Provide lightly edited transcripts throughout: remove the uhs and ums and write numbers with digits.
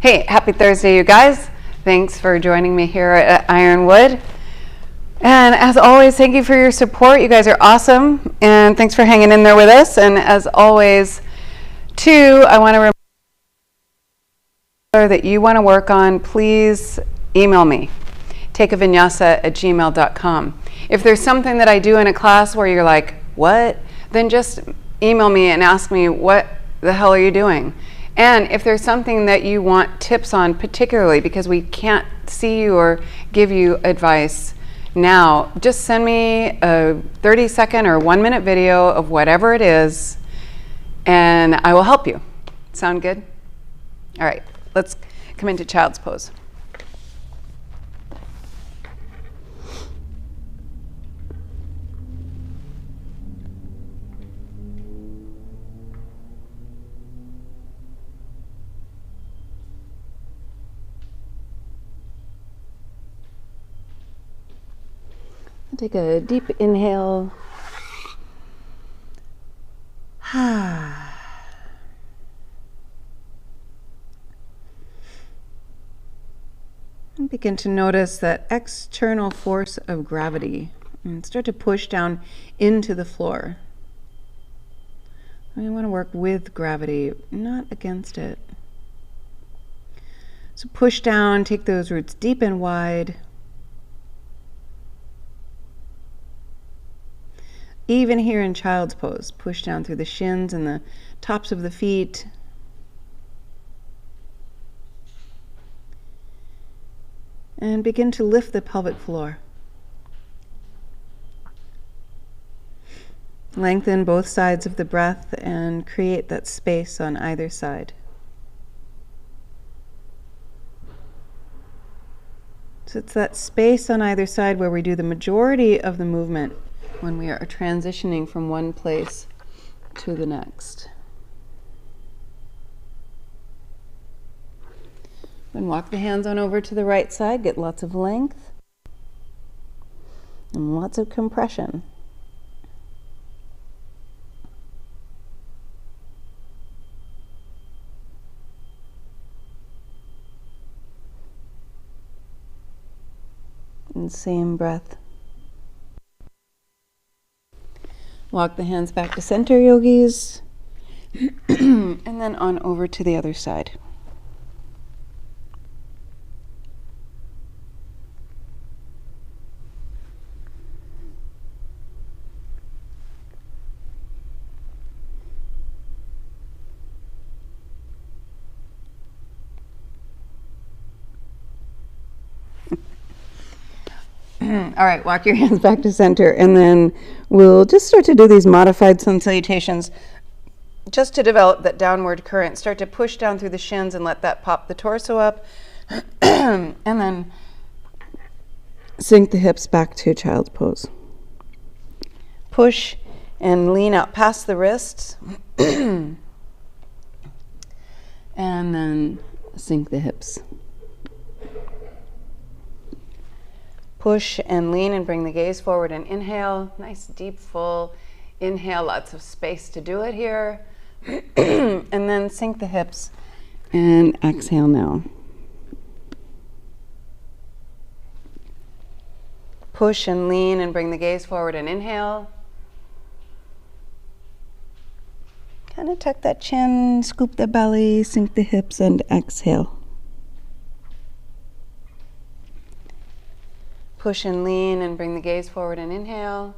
Hey, happy Thursday, you guys. Thanks for joining me here at Ironwood. And as always, thank you for your support. You guys are awesome. And thanks for hanging in there with us. And as always, too, I want to remember that you want to work on, please email me. takeavinyasa@gmail.com. If there's something that I do in a class where you're like, what? Then just email me and ask me, what the hell are you doing? And if there's something that you want tips on, particularly because we can't see you or give you advice now, just send me a 30-second or 1-minute video of whatever it is, and I will help you. Sound good? All right, let's come into child's pose. Take a deep inhale. And begin to notice that external force of gravity and start to push down into the floor. We want to work with gravity, not against it. So push down, take those roots deep and wide. Even here in child's pose, push down through the shins and the tops of the feet. And begin to lift the pelvic floor. Lengthen both sides of the breath and create that space on either side. So it's that space on either side where we do the majority of the movement when we are transitioning from one place to the next. Then walk the hands on over to the right side, get lots of length and lots of compression. And same breath. Walk the hands back to center, yogis, and then on over to the other side. All right, walk your hands back to center, and then we'll just start to do these modified sun salutations just to develop that downward current. Start to push down through the shins and let that pop the torso up, and then sink the hips back to child's pose. Push and lean out past the wrists, and then sink the hips. Push and lean and bring the gaze forward and inhale. Nice deep full inhale, lots of space to do it here. And then sink the hips and exhale now. Push and lean and bring the gaze forward and inhale. Kind of tuck that chin, scoop the belly, sink the hips and exhale. Push and lean and bring the gaze forward and inhale.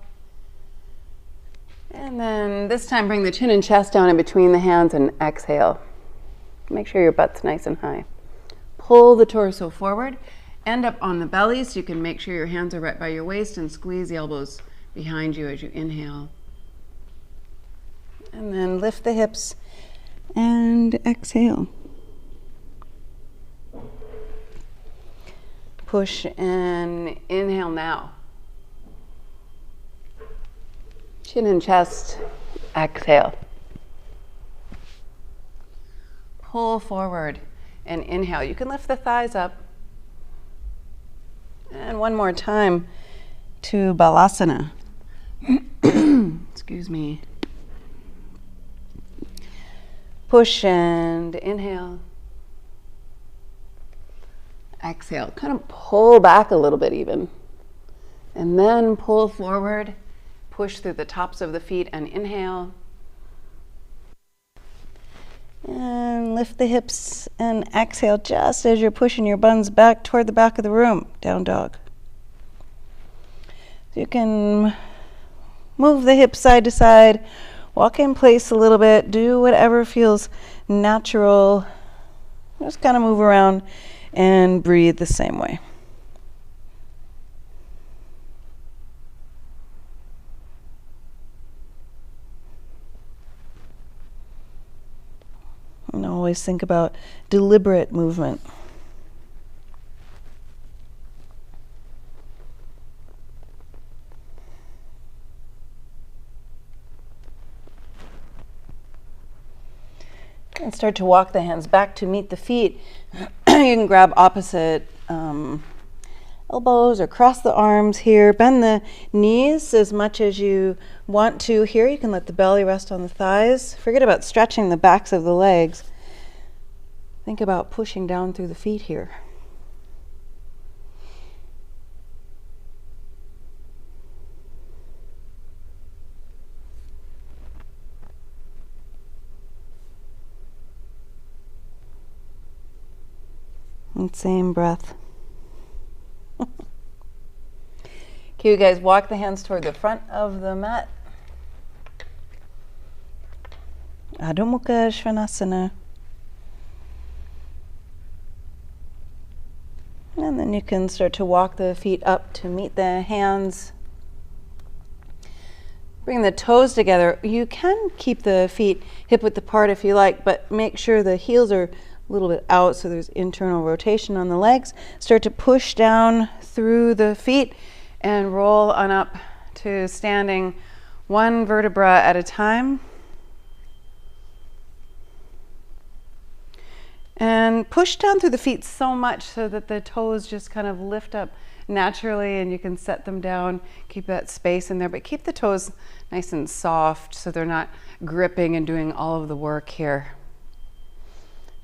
And then this time bring the chin and chest down in between the hands and exhale. Make sure your butt's nice and high. Pull the torso forward, end up on the belly so you can make sure your hands are right by your waist and squeeze the elbows behind you as you inhale. And then lift the hips and exhale. Push and inhale now. Chin and chest, exhale. Pull forward and inhale. You can lift the thighs up. And one more time to Balasana. Excuse me. Push and inhale. Exhale, kind of pull back a little bit even. And then pull forward, push through the tops of the feet and inhale. And lift the hips and exhale just as you're pushing your buns back toward the back of the room, down dog. You can move the hips side to side, walk in place a little bit, do whatever feels natural. Just kind of move around and breathe the same way. And always think about deliberate movement. And start to walk the hands back to meet the feet. You can grab opposite elbows or cross the arms here. Bend the knees as much as you want to here. You can let the belly rest on the thighs. Forget about stretching the backs of the legs. Think about pushing down through the feet here. And same breath. Okay, you guys walk the hands toward the front of the mat. Adho Mukha Svanasana. And then you can start to walk the feet up to meet the hands. Bring the toes together. You can keep the feet hip width apart if you like, but make sure the heels are a little bit out so there's internal rotation on the legs. Start to push down through the feet and roll on up to standing one vertebra at a time. And push down through the feet so much so that the toes just kind of lift up naturally and you can set them down. Keep that space in there, but keep the toes nice and soft so they're not gripping and doing all of the work here.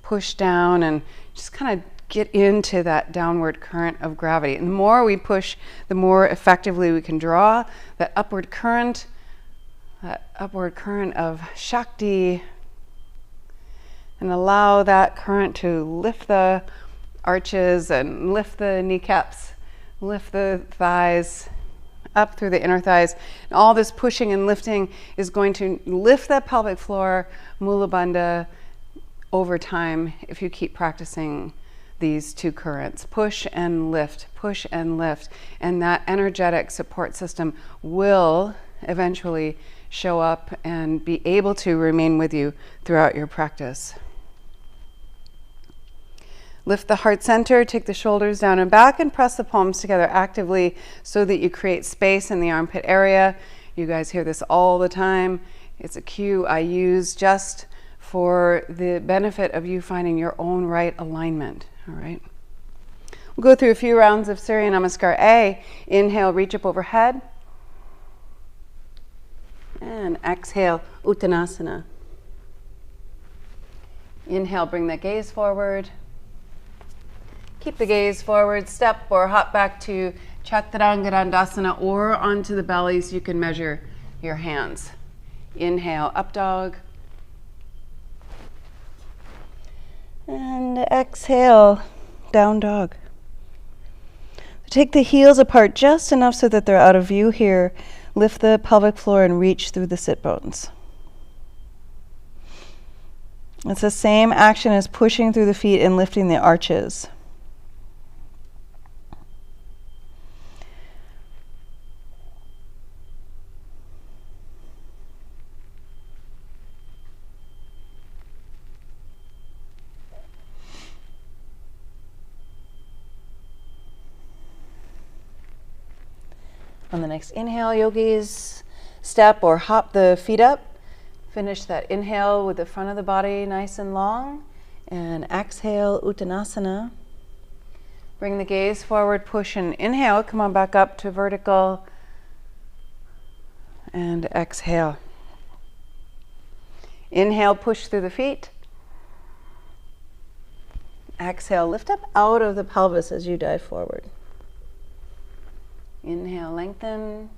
Push down and just kind of get into that downward current of gravity. And the more we push, the more effectively we can draw that upward current of Shakti, and allow that current to lift the arches and lift the kneecaps, lift the thighs up through the inner thighs. And all this pushing and lifting is going to lift that pelvic floor, Mula Bandha, over time if you keep practicing these two currents. Push and lift, and that energetic support system will eventually show up and be able to remain with you throughout your practice. Lift the heart center, take the shoulders down and back, and press the palms together actively so that you create space in the armpit area. You guys hear this all the time. It's a cue I use just for the benefit of you finding your own right alignment. All right. We'll go through a few rounds of Surya Namaskar A. Inhale, reach up overhead. And exhale, Uttanasana. Inhale, bring the gaze forward. Keep the gaze forward, step or hop back to Chaturanga Dandasana or onto the belly so you can measure your hands. Inhale, Updog. And exhale, Down Dog. Take the heels apart just enough so that they're out of view here. Lift the pelvic floor and reach through the sit bones. It's the same action as pushing through the feet and lifting the arches. On the next inhale, yogis, step or hop the feet up. Finish that inhale with the front of the body nice and long. And exhale, Uttanasana. Bring the gaze forward, push and inhale. Come on back up to vertical. And exhale. Inhale, push through the feet. Exhale, lift up out of the pelvis as you dive forward. Inhale, lengthen.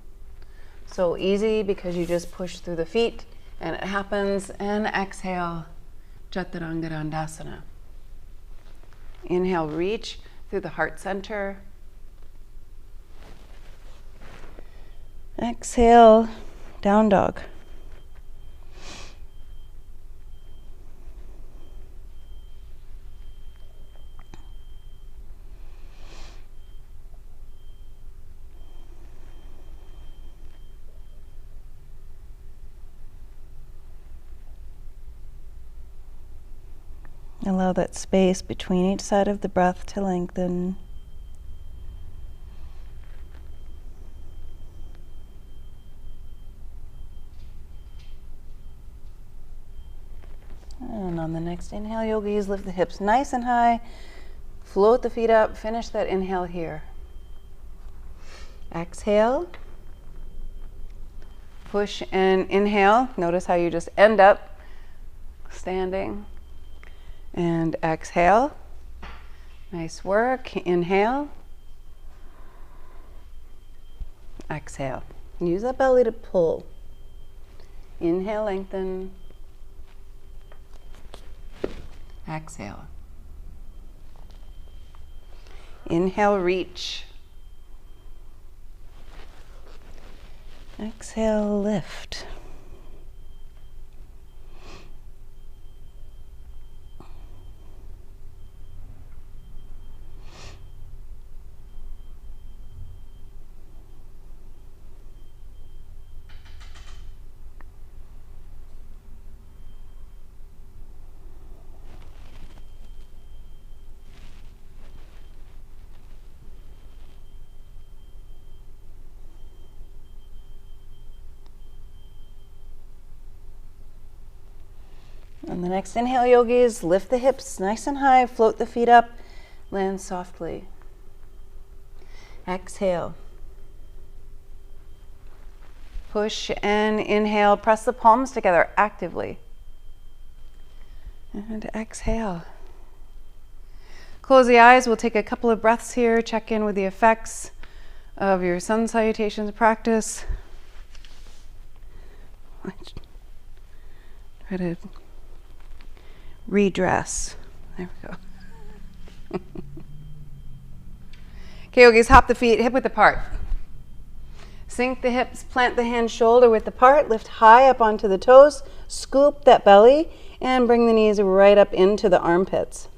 So easy because you just push through the feet and it happens. And exhale, Chaturanga. Inhale, reach through the heart center. Exhale, down dog. Allow that space between each side of the breath to lengthen. And on the next inhale, yogis, lift the hips nice and high. Float the feet up. Finish that inhale here. Exhale. Push and inhale. Notice how you just end up standing. And exhale. Nice work. Inhale. Exhale. Use that belly to pull. Inhale, lengthen. Exhale. Inhale, reach. Exhale, lift. On the next inhale, yogis, lift the hips nice and high, float the feet up, land softly. Exhale. Push and inhale, press the palms together actively. And exhale. Close the eyes, we'll take a couple of breaths here, check in with the effects of your Sun Salutations practice. Try to redress. There we go. Okay, yogis, hop the feet hip width apart. Sink the hips, plant the hands shoulder width apart, lift high up onto the toes, scoop that belly, and bring the knees right up into the armpits.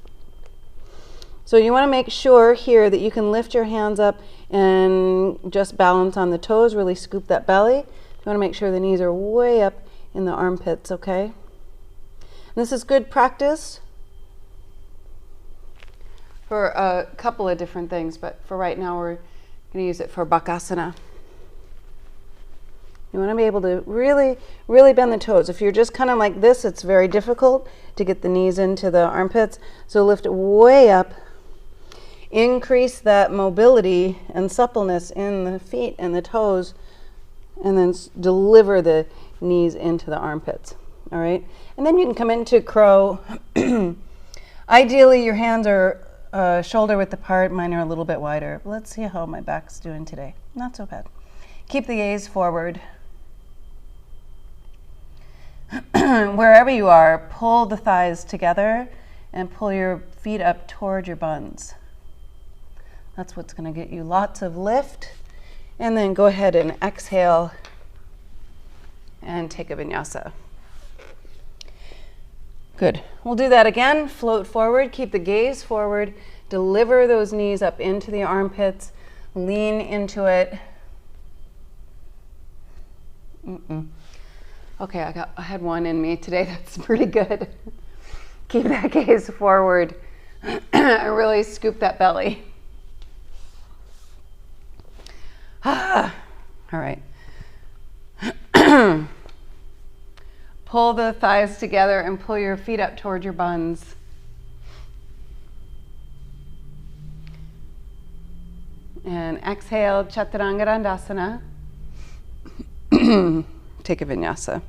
So you want to make sure here that you can lift your hands up and just balance on the toes, really scoop that belly. You want to make sure the knees are way up in the armpits, okay? This is good practice for a couple of different things, but for right now we're going to use it for Bakasana. You want to be able to really, really bend the toes. If you're just kind of like this, it's very difficult to get the knees into the armpits. So lift it way up, increase that mobility and suppleness in the feet and the toes, and then deliver the knees into the armpits. All right, and then you can come into crow. Ideally, your hands are shoulder width apart. Mine are a little bit wider. Let's see how my back's doing today. Not so bad. Keep the gaze forward. Wherever you are, pull the thighs together and pull your feet up toward your buns. That's what's going to get you lots of lift. And then go ahead and exhale and take a vinyasa. Good. We'll do that again. Float forward, keep the gaze forward, deliver those knees up into the armpits, lean into it. Okay, I had one in me today that's pretty good. Keep that gaze forward and really scoop that belly. All right. Pull the thighs together and pull your feet up toward your buns. And exhale, Chaturanga. Take a vinyasa.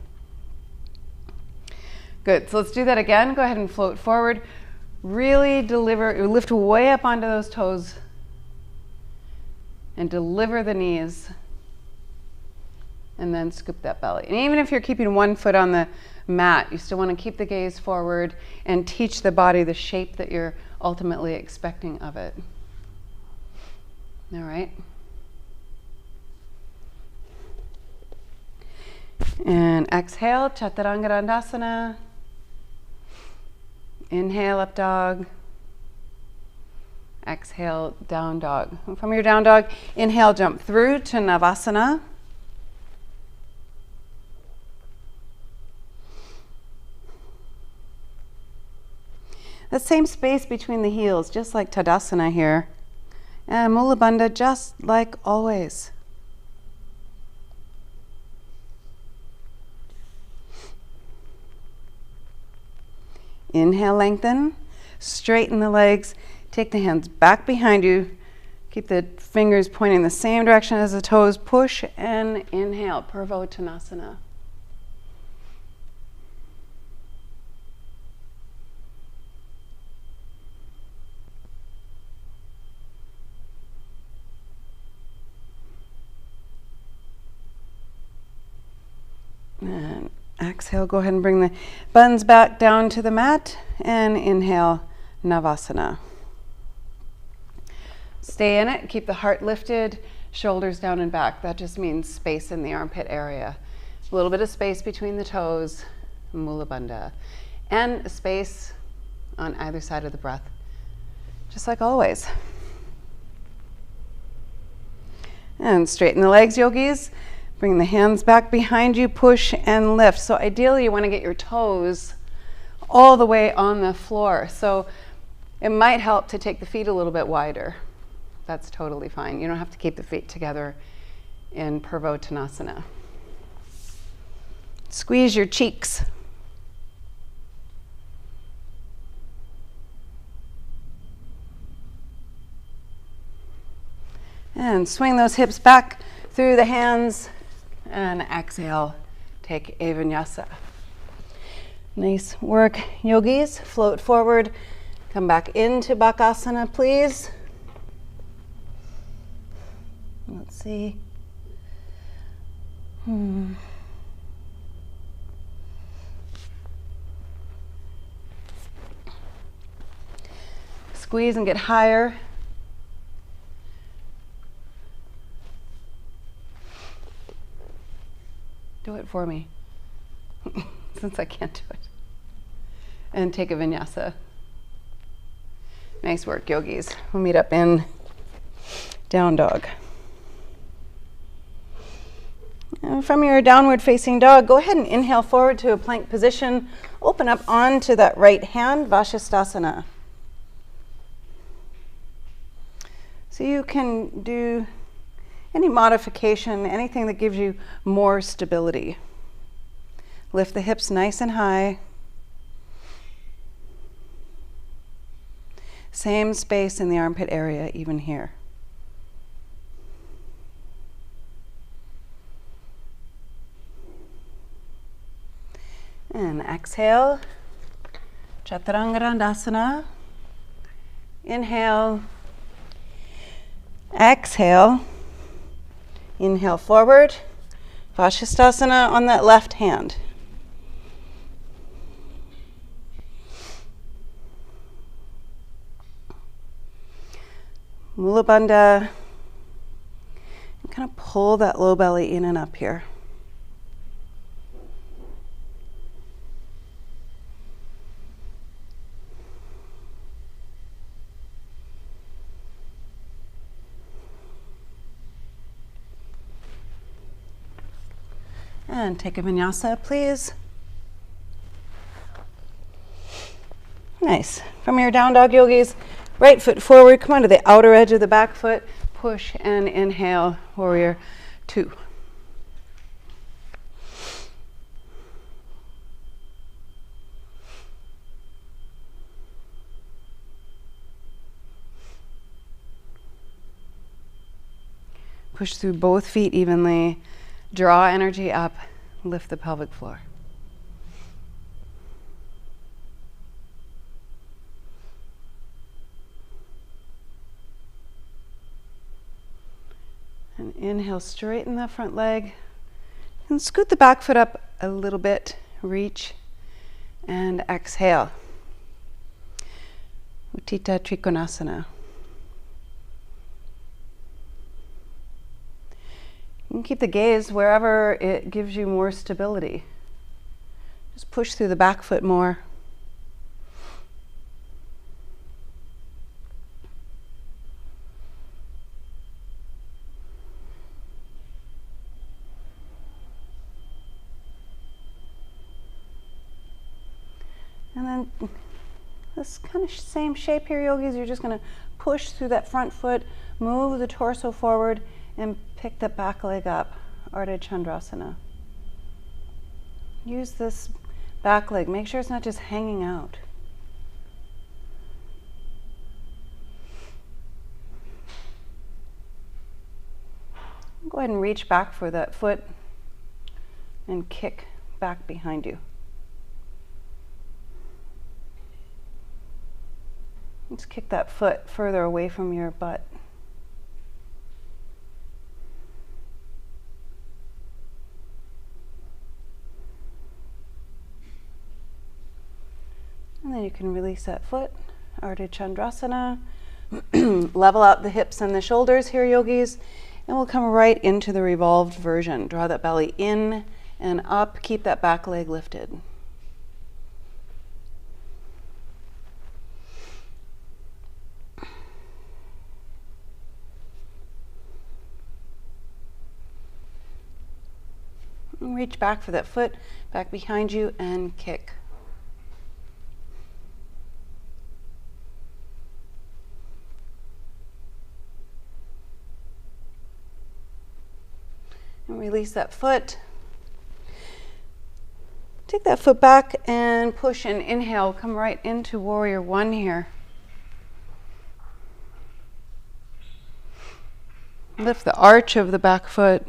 Good, so let's do that again. Go ahead and float forward. Really lift way up onto those toes and deliver the knees. And then scoop that belly. And even if you're keeping one foot on the mat, you still want to keep the gaze forward and teach the body the shape that you're ultimately expecting of it. All right. And exhale, Chaturanga. Inhale, up dog. Exhale, down dog. And from your down dog, inhale, jump through to Navasana. That same space between the heels, just like Tadasana here. And Mula Bandha, just like always. Inhale, lengthen. Straighten the legs. Take the hands back behind you. Keep the fingers pointing the same direction as the toes. Push and inhale, Purvottanasana. And exhale, go ahead and bring the buns back down to the mat and inhale, Navasana. Stay in it, keep the heart lifted, shoulders down and back. That just means space in the armpit area. A little bit of space between the toes, Mula Bandha. And space on either side of the breath, just like always. And straighten the legs, yogis. Bring the hands back behind you, push and lift. So ideally you want to get your toes all the way on the floor. So it might help to take the feet a little bit wider. That's totally fine. You don't have to keep the feet together in Purvottanasana. Squeeze your cheeks. And swing those hips back through the hands. And exhale, take a Vinyasa. Nice work, yogis. Float forward. Come back into Bakasana, please. Let's see. Squeeze and get higher. Do it for me, since I can't do it. And take a Vinyasa. Nice work, yogis. We'll meet up in down dog. And from your downward facing dog, go ahead and inhale forward to a plank position. Open up onto that right hand, Vashisthasana. So you can do any modification, anything that gives you more stability. Lift the hips nice and high. Same space in the armpit area, even here. And exhale, Chaturanga. Inhale, exhale. Inhale forward, Vashisthasana on that left hand. Mula Bandha. And kind of pull that low belly in and up here. And take a Vinyasa, please. Nice. From your down dog, yogis, right foot forward, come onto the outer edge of the back foot, push and inhale, warrior 2. Push through both feet evenly. Draw energy up, lift the pelvic floor. And inhale, straighten the front leg. And scoot the back foot up a little bit. Reach. And exhale. Utthita Trikonasana. You can keep the gaze wherever it gives you more stability. Just push through the back foot more. And then this kind of same shape here, yogis, you're just going to push through that front foot, move the torso forward, and pick the back leg up, Ardha Chandrasana. Use this back leg. Make sure it's not just hanging out. Go ahead and reach back for that foot and kick back behind you. Let's kick that foot further away from your butt. And then you can release that foot, Ardha Chandrasana. Level out the hips and the shoulders here, yogis. And we'll come right into the revolved version. Draw that belly in and up. Keep that back leg lifted. Reach back for that foot, back behind you, and kick. And release that foot. Take that foot back and push and inhale. Come right into Warrior One here. Lift the arch of the back foot.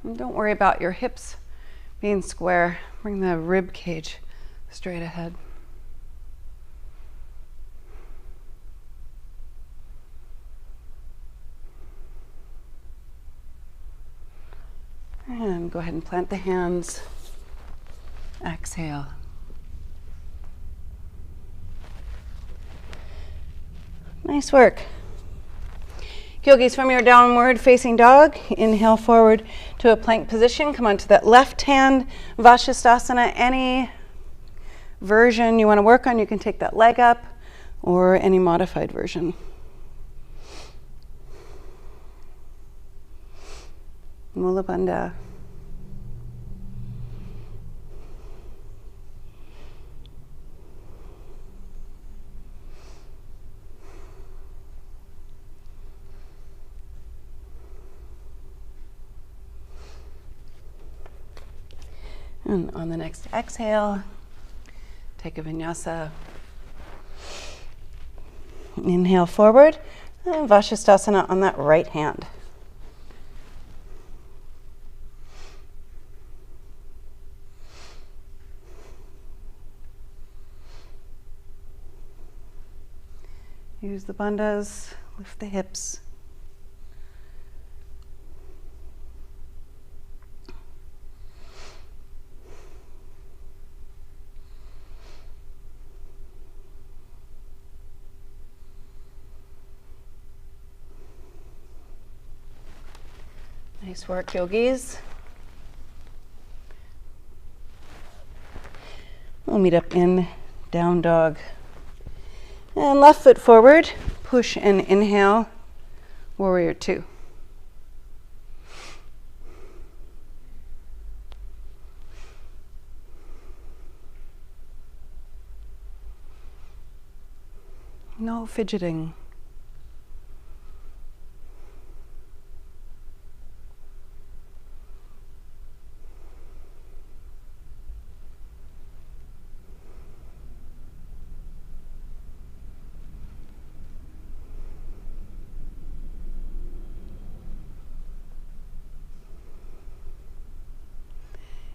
And don't worry about your hips being square. Bring the rib cage straight ahead. And go ahead and plant the hands. Exhale. Nice work. Yogis, from your downward facing dog, inhale forward to a plank position. Come onto that left hand, Vashisthasana. Any version you want to work on, you can take that leg up or any modified version. Mula Bandha. And on the next exhale, take a vinyasa. Inhale forward, and Vashisthasana on that right hand. Use the bandhas, lift the hips. Nice work, yogis. We'll meet up in down dog. And left foot forward, push and inhale, Warrior Two. No fidgeting.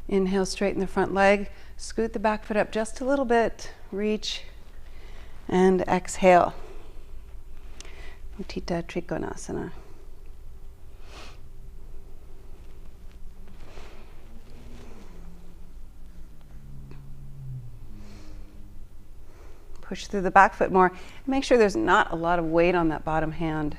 Inhale, straighten the front leg, scoot the back foot up just a little bit, reach, and exhale. Utthita Trikonasana. Push through the back foot more. Make sure there's not a lot of weight on that bottom hand.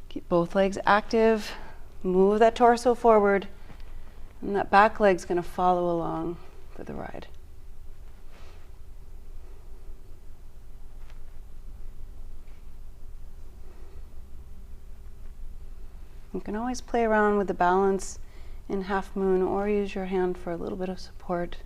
Keep both legs active. Move that torso forward. And that back leg's going to follow along for the ride. You can always play around with the balance in half moon or use your hand for a little bit of support.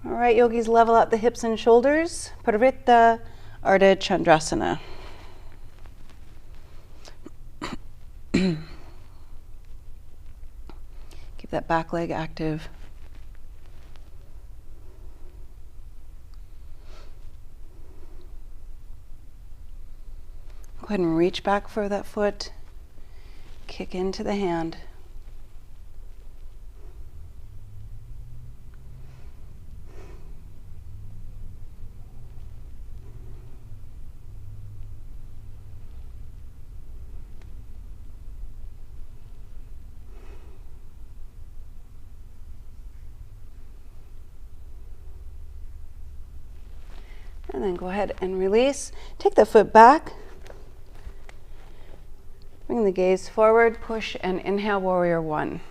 All right, yogis, level out the hips and shoulders. Parvrita Ardha Chandrasana. Keep that back leg active. Go ahead and reach back for that foot. Kick into the hand. And then go ahead and release. Take the foot back. Bring the gaze forward, push, and inhale, warrior one.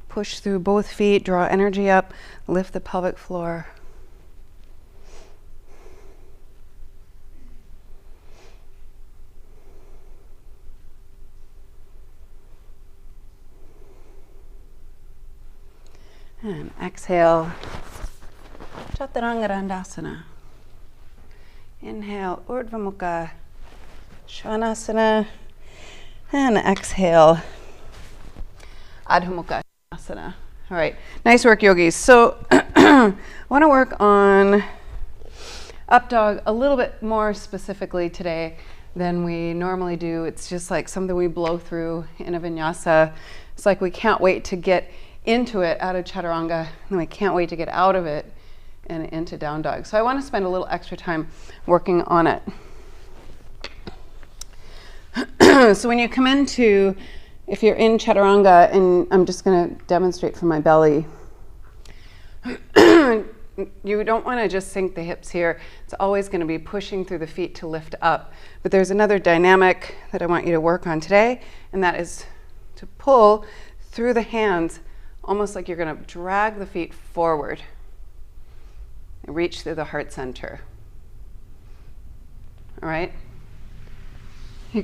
Push through both feet, draw energy up, lift the pelvic floor. And exhale, Chaturanga Dandasana. Inhale, Urdhva Mukha Svanasana. And exhale, Adho Mukha Svanasana. All right, nice work, yogis. So I want to work on Updog a little bit more specifically today than we normally do. It's just like something we blow through in a vinyasa. It's like we can't wait to get into it out of chaturanga, and we can't wait to get out of it and into down dog. So I want to spend a little extra time working on it. So when you come into, if you're in chaturanga, and I'm just going to demonstrate from my belly, you don't want to just sink the hips here. It's always going to be pushing through the feet to lift up. But there's another dynamic that I want you to work on today, and that is to pull through the hands, almost like you're going to drag the feet forward and reach through the heart center. All right? You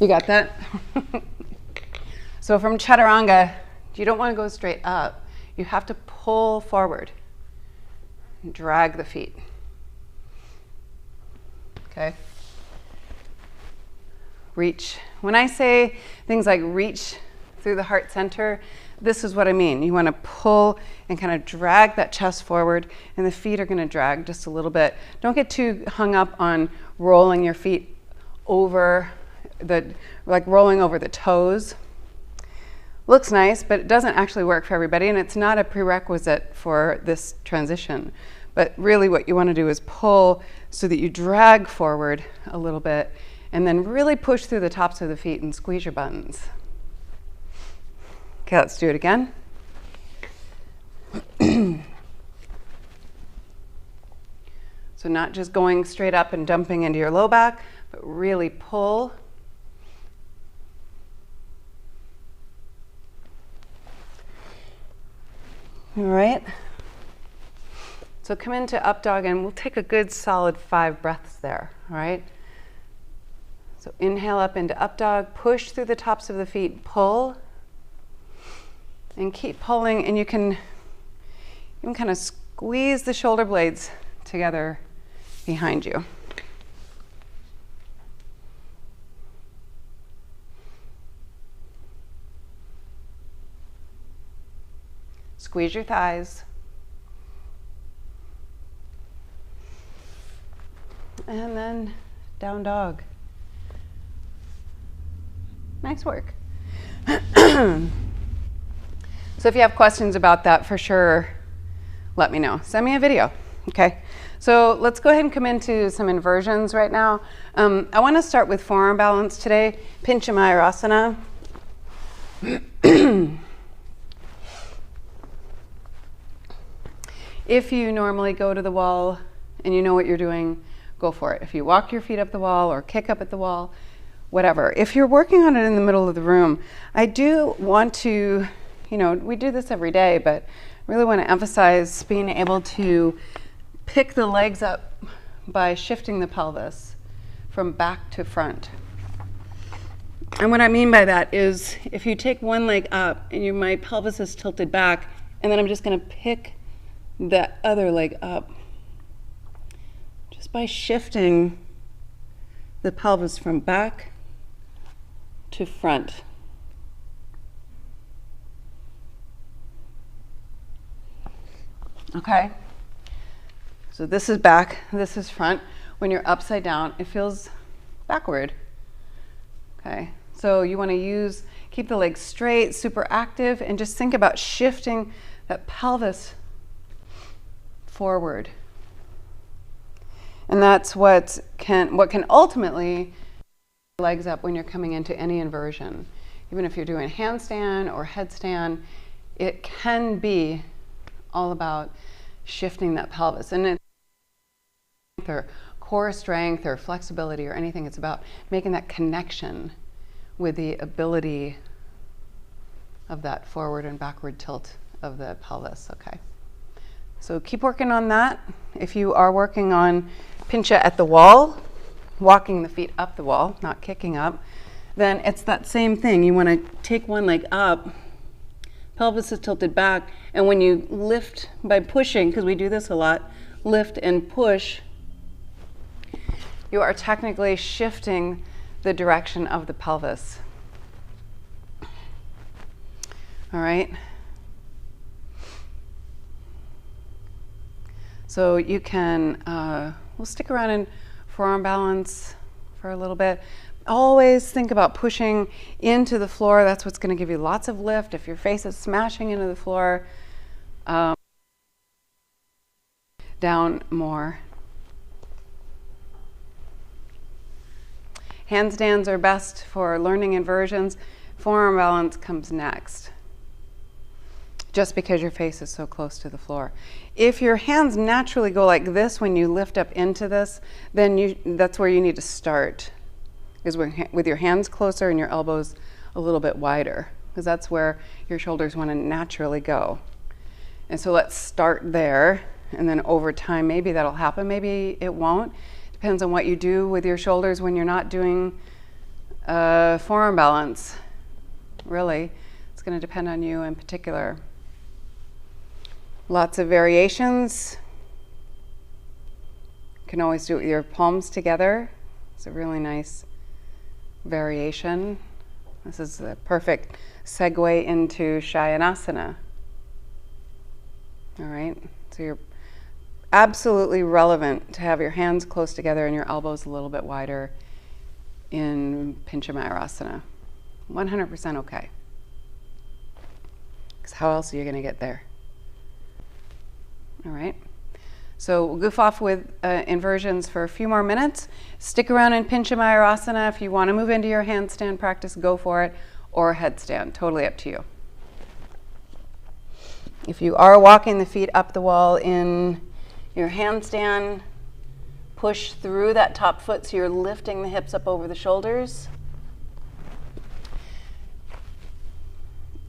got that? So from chaturanga, you don't want to go straight up. You have to pull forward and drag the feet. Okay? Reach. When I say things like reach through the heart center, this is what I mean. You want to pull and kind of drag that chest forward, and the feet are going to drag just a little bit. Don't get too hung up on rolling your feet over like rolling over the toes. Looks nice, but it doesn't actually work for everybody, and it's not a prerequisite for this transition. But really what you want to do is pull so that you drag forward a little bit, and then really push through the tops of the feet and squeeze your buttons. Okay, let's do it again. So not just going straight up and dumping into your low back, but really pull. All right. So come into up dog, and we'll take a good solid 5 breaths there, all right? So inhale up into Updog, push through the tops of the feet, pull, and keep pulling, and you can kind of squeeze the shoulder blades together behind you. Squeeze your thighs. And then down dog. Nice work. So if you have questions about that, for sure, let me know. Send me a video, okay? So let's go ahead and come into some inversions right now. I want to start with forearm balance today, Pincha Mayurasana. If you normally go to the wall and you know what you're doing, go for it. If you walk your feet up the wall or kick up at the wall, whatever. If you're working on it in the middle of the room, I do want to, we do this every day, but really want to emphasize being able to pick the legs up by shifting the pelvis from back to front. And what I mean by that is if you take one leg up and my pelvis is tilted back, and then I'm just going to pick the other leg up just by shifting the pelvis from back to front. Okay? So this is back, this is front. When you're upside down, it feels backward. Okay? So you want to keep the legs straight, super active, and just think about shifting that pelvis forward. And that's what can ultimately legs up when you're coming into any inversion. Even if you're doing handstand or headstand, it can be all about shifting that pelvis. And it's or core strength or flexibility or anything. It's about making that connection with the ability of that forward and backward tilt of the pelvis. Okay. So keep working on that. If you are working on pincha at the wall, walking the feet up the wall, not kicking up, then it's that same thing. You want to take one leg up, pelvis is tilted back, and when you lift by pushing, because we do this a lot, lift and push, you are technically shifting the direction of the pelvis. All right? So you can, we'll stick around in forearm balance for a little bit. Always think about pushing into the floor. That's what's going to give you lots of lift. If your face is smashing into the floor, down more. Handstands are best for learning inversions. Forearm balance comes next, just because your face is so close to the floor. If your hands naturally go like this when you lift up into this, then that's where you need to start, is with your hands closer and your elbows a little bit wider, because that's where your shoulders want to naturally go. And so let's start there, and then over time, maybe that'll happen, maybe it won't. Depends on what you do with your shoulders when you're not doing forearm balance. Really, it's going to depend on you in particular. Lots of variations. You can always do it with your palms together. It's a really nice variation. This is the perfect segue into Shayanasana. All right, so you're absolutely relevant to have your hands close together and your elbows a little bit wider in Pincha Mayurasana. 100% okay. Because how else are you going to get there? All right. So we'll goof off with inversions for a few more minutes. Stick around in Pincha Mayurasana. If you want to move into your handstand practice, go for it, or headstand. Totally up to you. If you are walking the feet up the wall in your handstand, push through that top foot so you're lifting the hips up over the shoulders.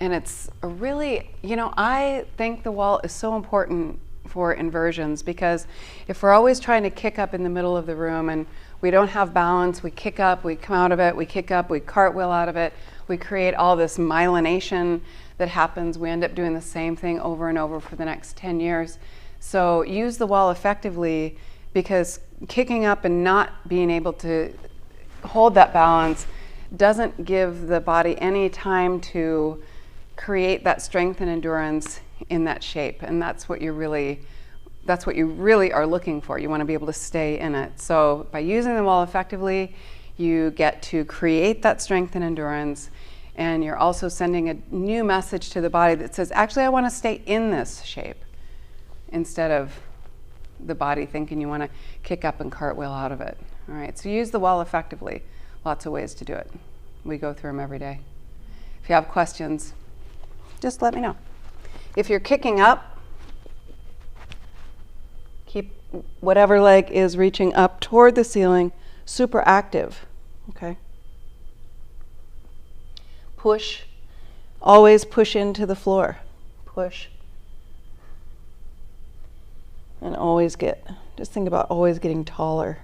And it's a really, I think the wall is so important for inversions, because if we're always trying to kick up in the middle of the room and we don't have balance, we kick up, we come out of it, we kick up, we cartwheel out of it, we create all this myelination that happens. We end up doing the same thing over and over for the next 10 years. So use the wall effectively, because kicking up and not being able to hold that balance doesn't give the body any time to create that strength and endurance in that shape. And that's what you really are looking for. You want to be able to stay in it. So by using the wall effectively, you get to create that strength and endurance, and you're also sending a new message to the body that says, actually, I want to stay in this shape, instead of the body thinking you want to kick up and cartwheel out of it. All right, so use the wall effectively. Lots of ways to do it. We go through them every day. If you have questions, just let me know. If you're kicking up, keep whatever leg is reaching up toward the ceiling super active, okay? Push, always push into the floor. Push. And always just think about always getting taller.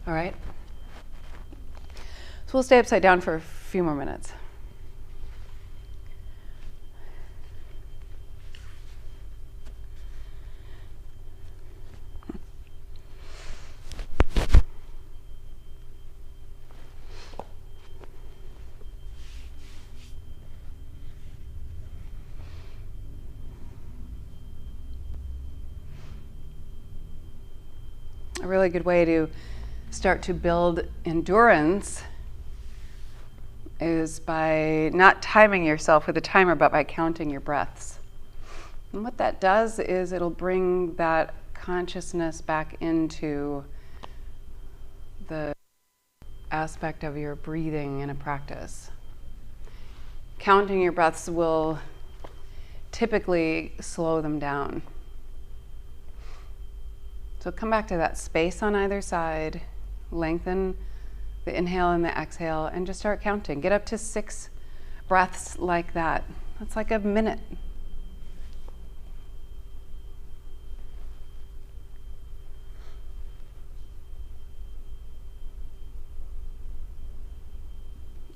All right. So we'll stay upside down for a few more minutes. A really good way to start to build endurance is by not timing yourself with a timer, but by counting your breaths. And what that does is it'll bring that consciousness back into the aspect of your breathing in a practice. Counting your breaths will typically slow them down. So come back to that space on either side, lengthen the inhale and the exhale, and just start counting. Get up to 6 breaths like that. That's like a minute.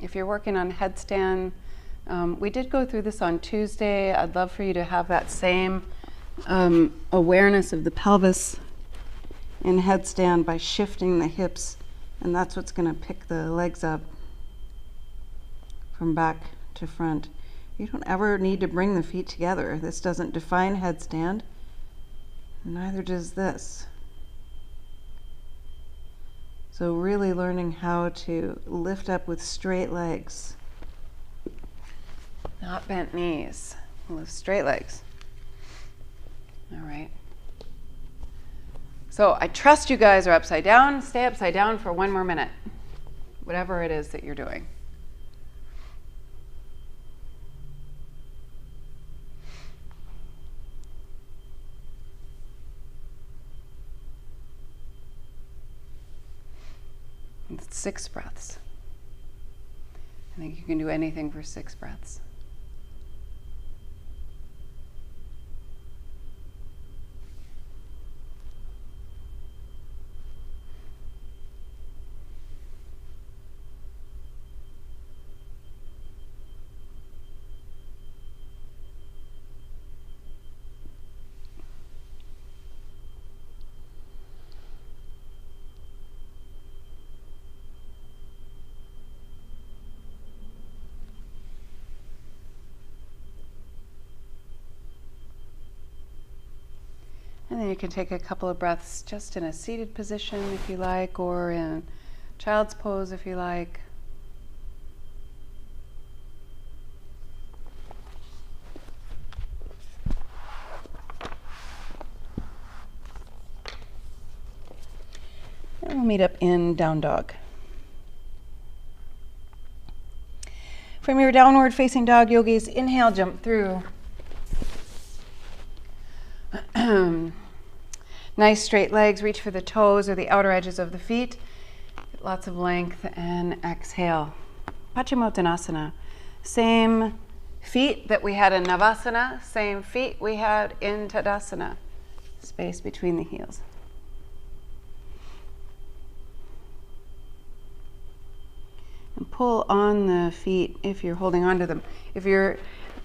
If you're working on headstand, we did go through this on Tuesday. I'd love for you to have that same awareness of the pelvis in headstand by shifting the hips, and that's what's going to pick the legs up from back to front. You don't ever need to bring the feet together. This doesn't define headstand, neither does this. So really learning how to lift up with straight legs, not bent knees, with straight legs. All right. So I trust you guys are upside down. Stay upside down for 1 more minute, whatever it is that you're doing. It's 6 breaths. I think you can do anything for 6 breaths. And then you can take a couple of breaths just in a seated position if you like, or in child's pose if you like. And we'll meet up in down dog. From your downward facing dog, yogis, inhale, jump through. Nice straight legs, reach for the toes or the outer edges of the feet. Lots of length and exhale. Paschimottanasana. Same feet that we had in Navasana, same feet we had in Tadasana. Space between the heels. And pull on the feet if you're holding on to them. If you're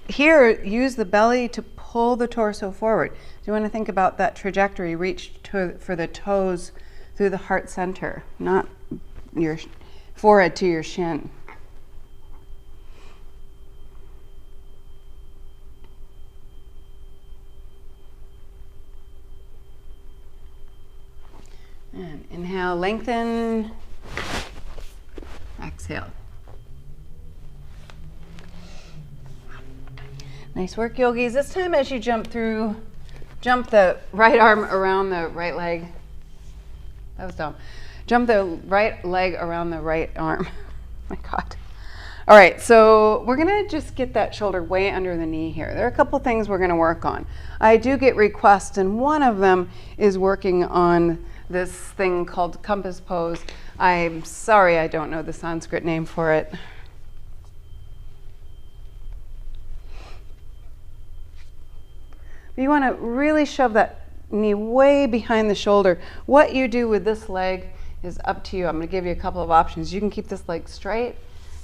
here, use the belly to pull the torso forward. So you want to think about that trajectory. Reach for the toes through the heart center, not your forehead to your shin. And inhale, lengthen. Exhale. Nice work, yogis. This time as you jump the right arm around the right leg. That was dumb. Jump the right leg around the right arm. My God. All right, so we're gonna just get that shoulder way under the knee here. There are a couple things we're gonna work on. I do get requests, and one of them is working on this thing called compass pose. I'm sorry I don't know the Sanskrit name for it. You want to really shove that knee way behind the shoulder. What you do with this leg is up to you. I'm going to give you a couple of options. You can keep this leg straight.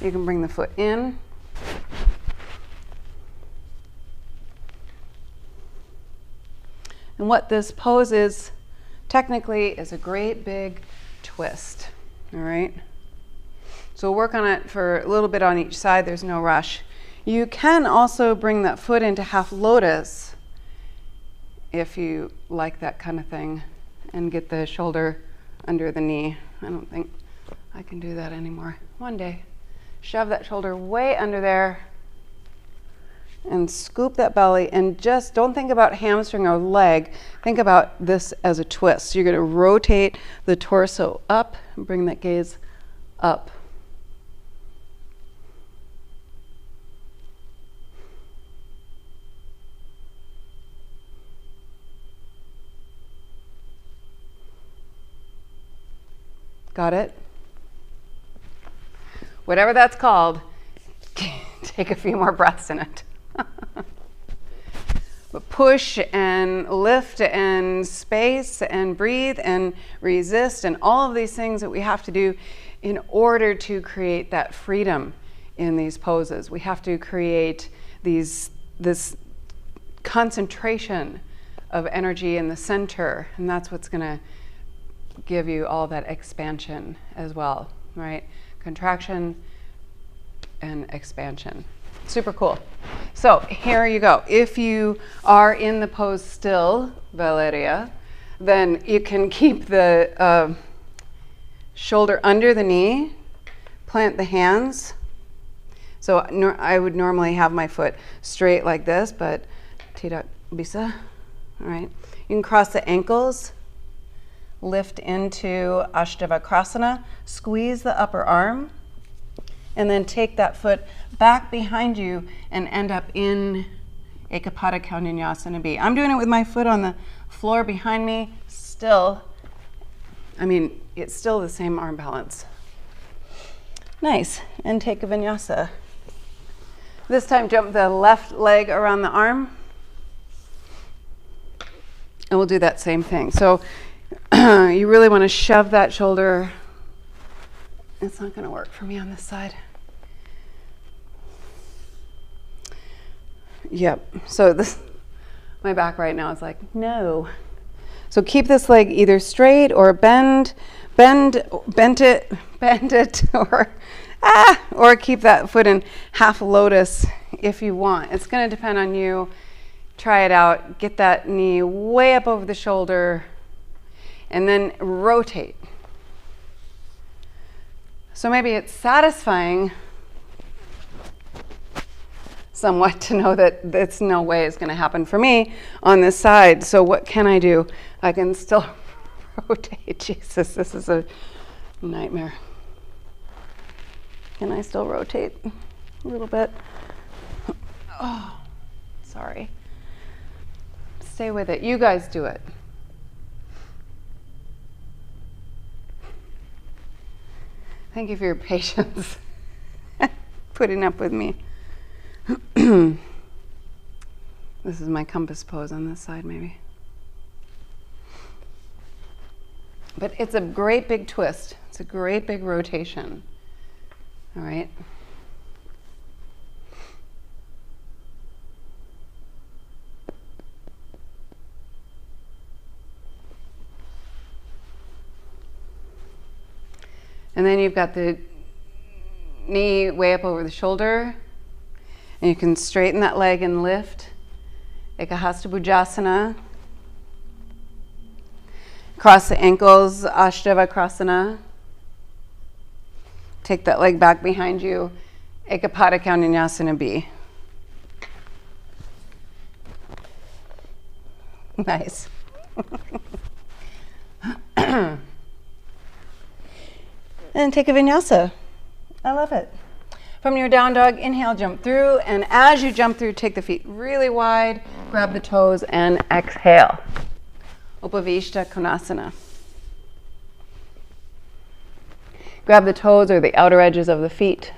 You can bring the foot in. And what this pose is, technically, is a great big twist. All right? So we'll work on it for a little bit on each side. There's no rush. You can also bring that foot into half lotus if you like that kind of thing, and get the shoulder under the knee. I don't think I can do that anymore. One day. Shove that shoulder way under there and scoop that belly, and just don't think about hamstring or leg. Think about this as a twist. So you're going to rotate the torso up and bring that gaze up. Got it? Whatever that's called, take a few more breaths in it. But push and lift and space and breathe and resist and all of these things that we have to do in order to create that freedom in these poses. We have to create this concentration of energy in the center, and that's what's going to give you all that expansion as well, right? Contraction and expansion. Super cool. So here you go. If you are in the pose still, Valeria, then you can keep the shoulder under the knee, plant the hands. So I would normally have my foot straight like this, but Tita Bisa, all right? You can cross the ankles, lift into Ashtavakrasana, squeeze the upper arm, and then take that foot back behind you and end up in Ekapada Vinyasa B. I'm doing it with my foot on the floor behind me. Still, it's still the same arm balance. Nice, and take a vinyasa. This time jump the left leg around the arm, and we'll do that same thing. So you really want to shove that shoulder. It's not going to work for me on this side. Yep. So my back right now is like, no. So keep this leg either straight or bend it, or keep that foot in half lotus if you want. It's going to depend on you. Try it out. Get that knee way up over the shoulder, and then rotate. So maybe it's satisfying somewhat to know that that's no way is going to happen for me on this side. So what can I do? I can still rotate. Jesus, this is a nightmare. Can I still rotate a little bit? Oh, sorry. Stay with it. You guys do it. Thank you for your patience. Putting up with me. This is my compass pose on this side, maybe. But it's a great big twist. It's a great big rotation. All right. And then you've got the knee way up over the shoulder. And you can straighten that leg and lift. Ekahasta Bhujasana. Cross the ankles, Ashtavakrasana. Take that leg back behind you. Ekapada Vinyasa B. Nice. And take a vinyasa. I love it. From your down dog, inhale, jump through. And as you jump through, take the feet really wide, grab the toes, and exhale. Upavishta Konasana. Grab the toes or the outer edges of the feet.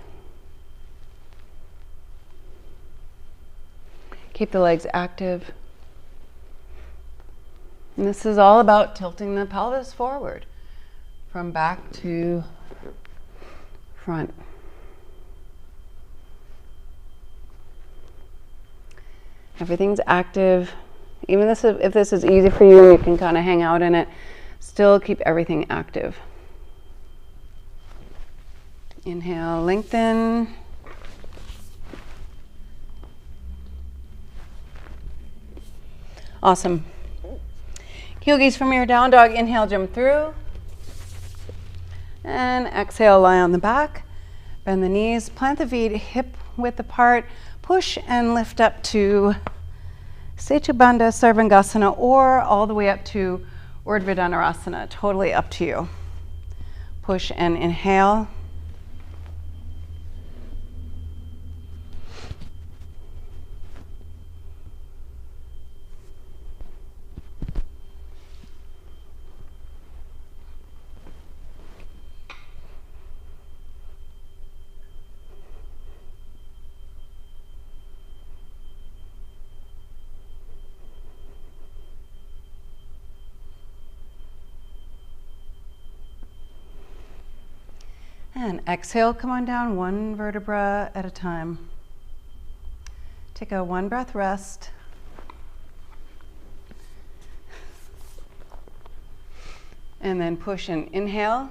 Keep the legs active. And this is all about tilting the pelvis forward from back to front. Everything's active. Even if this is easy for you, you can kind of hang out in it. Still keep everything active. Inhale, lengthen. Awesome. Yogis, from your down dog, inhale, jump through. And exhale, lie on the back. Bend the knees, plant the feet hip width apart. Push and lift up to Setu Bandha Sarvangasana or all the way up to Urdhva Dhanurasana. Totally up to you. Push and inhale. And exhale, come on down one vertebra at a time. Take a 1 breath rest. And then push and inhale.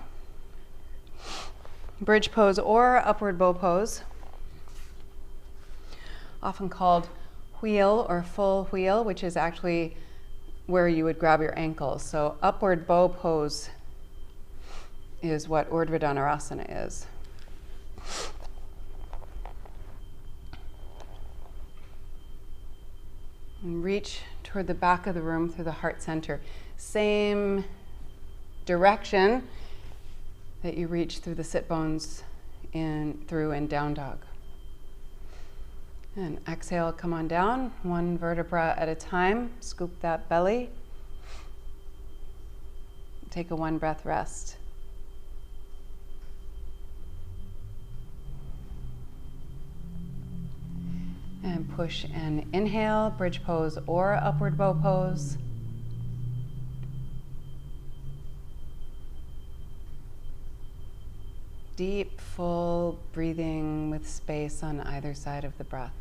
Bridge pose or upward bow pose. Often called wheel or full wheel, which is actually where you would grab your ankles. So upward bow pose is what Urdhva Dhanurasana is. And reach toward the back of the room through the heart center. Same direction that you reach through the sit bones through in down dog. And exhale, come on down, 1 vertebra at a time. Scoop that belly. Take a 1 breath rest. And push and inhale, bridge pose or upward bow pose. Deep, full breathing with space on either side of the breath.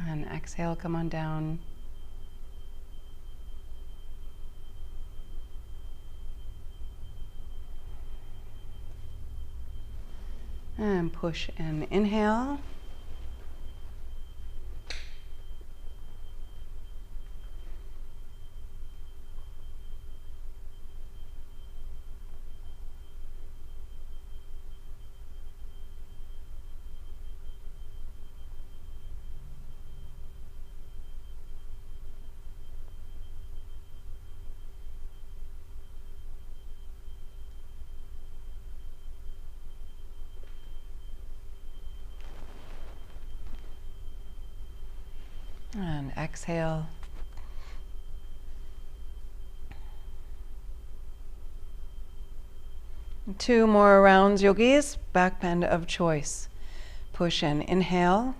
And exhale, come on down. And push and inhale. And exhale. Two more rounds, yogis. Back bend of choice. Push in. Inhale.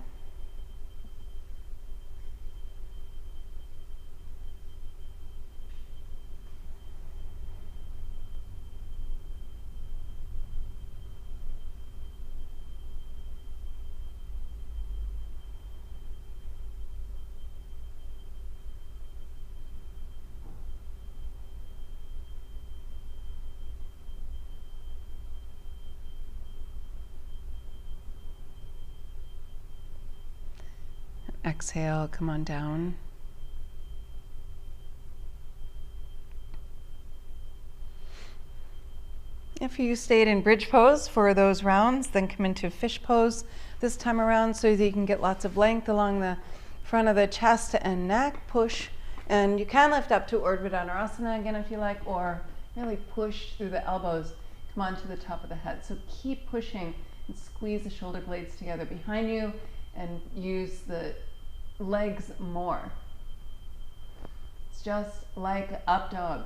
Exhale, come on down. If you stayed in bridge pose for those rounds, then come into fish pose this time around so that you can get lots of length along the front of the chest and neck. Push, and you can lift up to Urdhva Dhanurasana again if you like, or really push through the elbows, come on to the top of the head. So keep pushing and squeeze the shoulder blades together behind you and use the legs more. It's just like Updog.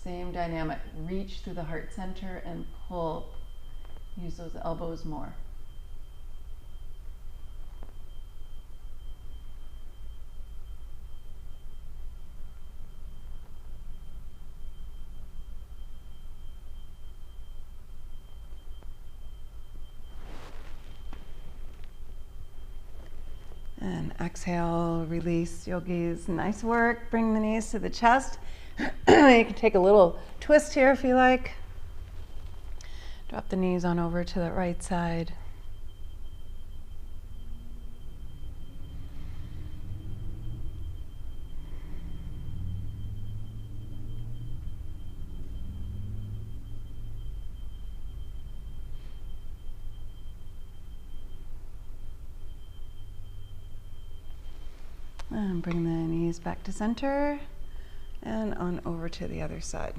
Same dynamic. Reach through the heart center and pull. Use those elbows more. And exhale, release, yogis. Nice work. Bring the knees to the chest. You can take a little twist here if you like. Drop the knees on over to the right side. And bring the knees back to center and on over to the other side.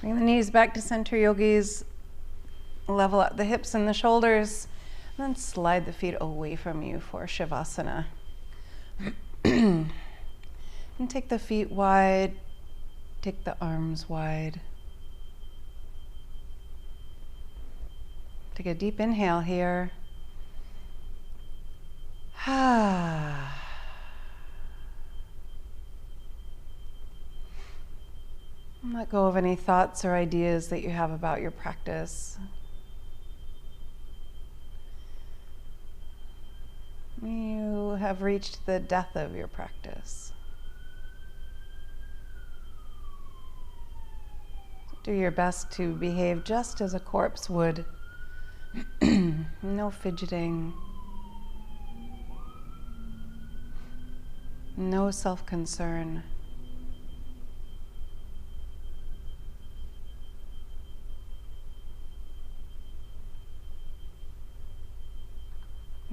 Bring the knees back to center, yogis. Level out the hips and the shoulders. And then slide the feet away from you for Shavasana. And take the feet wide. Take the arms wide. Take a deep inhale here. Let go of any thoughts or ideas that you have about your practice. You have reached the death of your practice. Do your best to behave just as a corpse would. No fidgeting. No self-concern.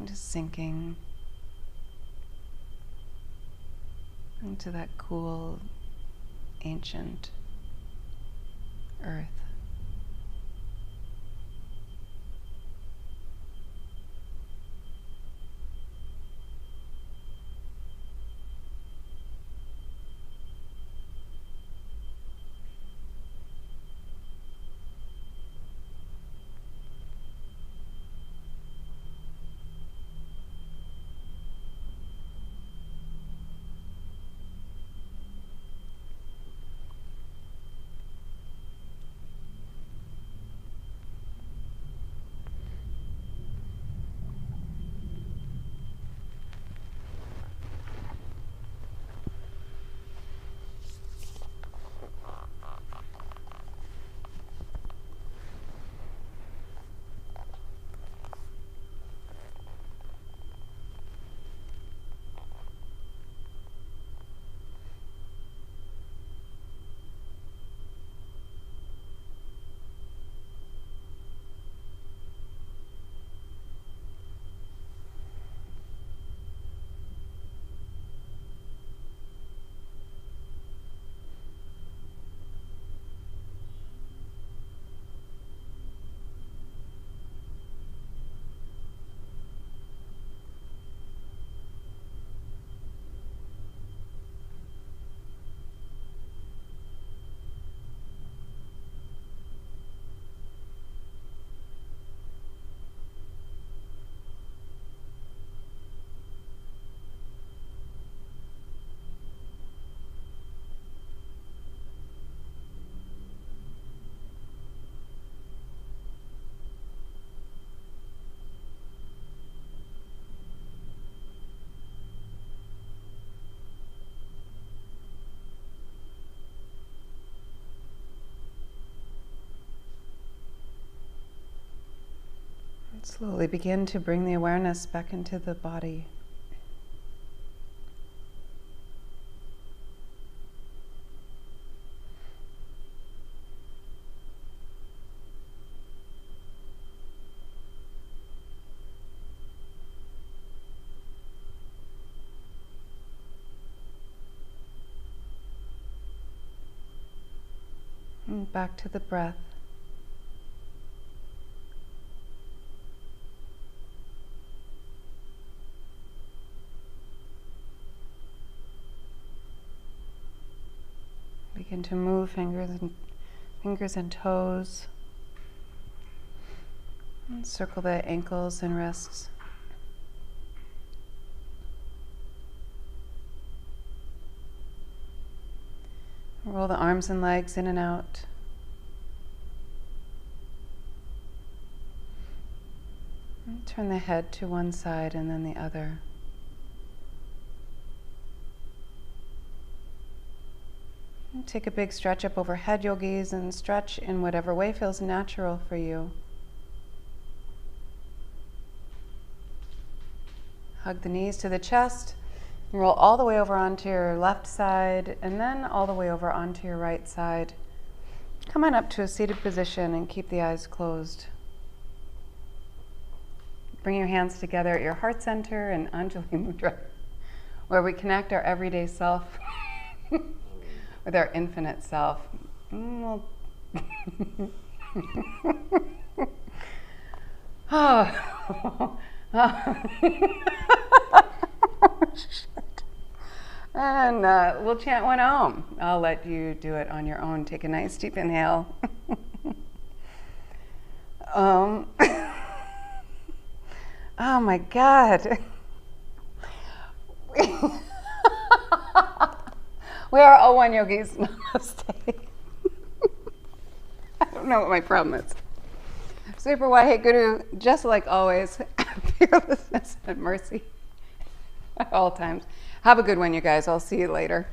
Just sinking into that cool, ancient earth. Slowly begin to bring the awareness back into the body. And back to the breath. Begin to move fingers and toes. And circle the ankles and wrists. Roll the arms and legs in and out. And turn the head to one side and then the other. And take a big stretch up overhead, yogis, and stretch in whatever way feels natural for you. Hug the knees to the chest. Roll all the way over onto your left side and then all the way over onto your right side. Come on up to a seated position and keep the eyes closed. Bring your hands together at your heart center in Anjali Mudra, where we connect our everyday self with our infinite self. And we'll chant one Om. I'll let you do it on your own. Take a nice deep inhale. Om. Oh my God. We are all one, yogis. Namaste. I don't know what my problem is. Super Wahe Guru, just like always, fearlessness and mercy at all times. Have a good one, you guys. I'll see you later.